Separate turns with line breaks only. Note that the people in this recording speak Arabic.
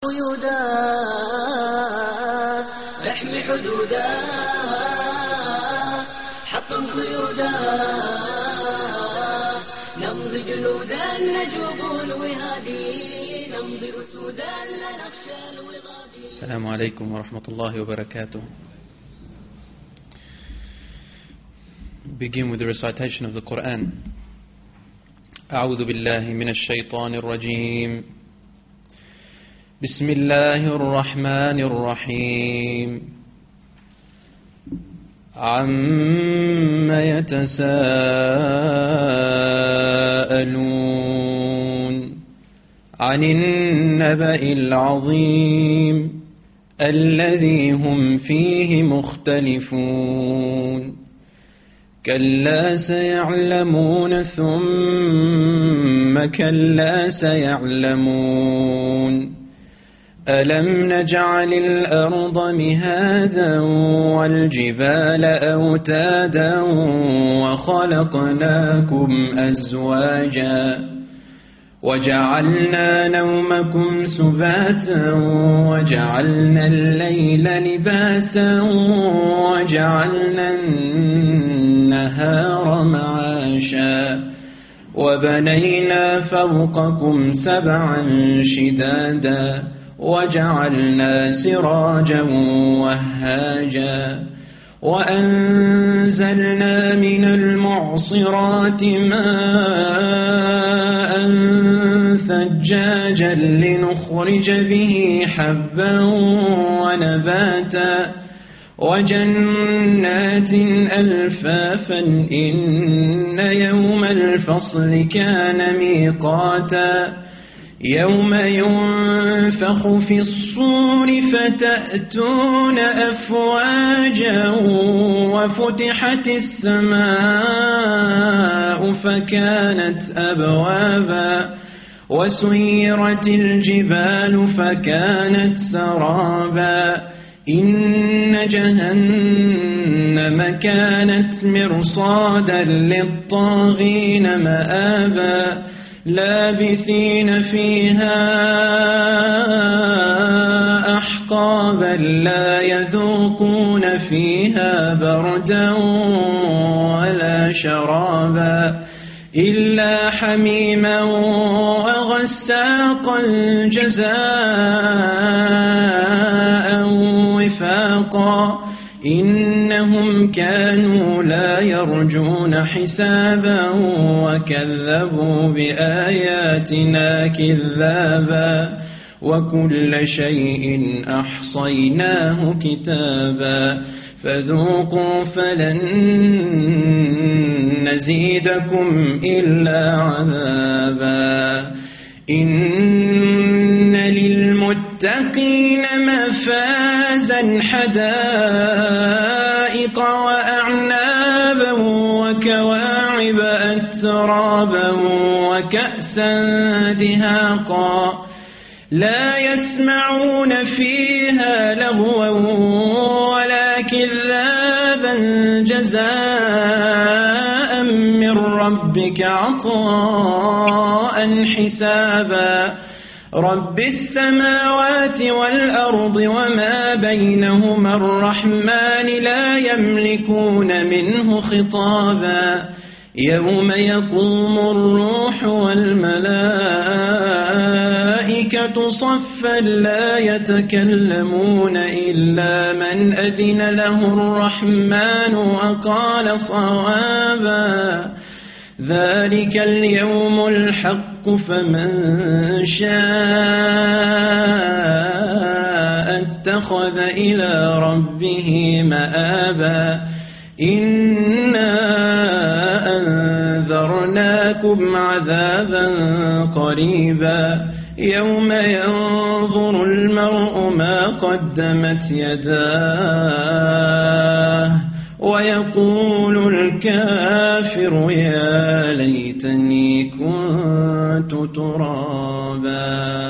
قيودا احمي حدودا حطم قيودا نمضي جنودا نجوب الوهادي نمضي أسودا لا نخشى الوغادي.
السلام عليكم ورحمة الله وبركاته. Begin with the recitation of the Quran. أعوذ بالله من الشيطان الرجيم. بسم الله الرحمن الرحيم. عما يتساءلون عن النبأ العظيم الذي هم فيه مختلفون كلا سيعلمون ثم كلا سيعلمون ألم نجعل الأرض مهادا والجبال أوتادا وخلقناكم أزواجا وجعلنا نومكم سباتا وجعلنا الليل لباسا وجعلنا النهار معاشا وبنينا فوقكم سبعا شدادا وجعلنا سراجا وهاجا وأنزلنا من المعصرات ماء ثجاجا لنخرج به حبا ونباتا وجنات ألفافا إن يوم الفصل كان ميقاتا يوم ينفخ في الصور فتأتون أفواجا وفتحت السماء فكانت أبوابا وسيرت الجبال فكانت سرابا إن جهنم كانت مرصادا للطاغين مآبا لابثين فيها أحقابا لا يذوقون فيها بردا ولا شرابا إلا حميما وغساقا جزاء وفاقا إنهم كانوا لا يرجون حسابا وكذبوا بآياتنا كذابا وكل شيء أحصيناه كتابا فذوقوا فلن نزيدكم إلا عذابا إن للمتقين مفازا حدائق وأعنابا وكواعب أترابا وكأسا دهاقا لا يسمعون فيها لغوا ولا كذابا جزاء من ربك عطاء حسابا رب السماوات والأرض وما بينهما الرحمن لا يملكون منه خطابا يوم يقوم الروح والملائكة صفا لا يتكلمون إلا من أذن له الرحمن وقال صوابا ذلك اليوم الحق فمن شاء اتخذ إلى ربه مآبا إنا أنذرناكم عذابا قريبا يوم ينظر المرء ما قدمت يداه ويقول الكافر يا ليتني كنت ترابا.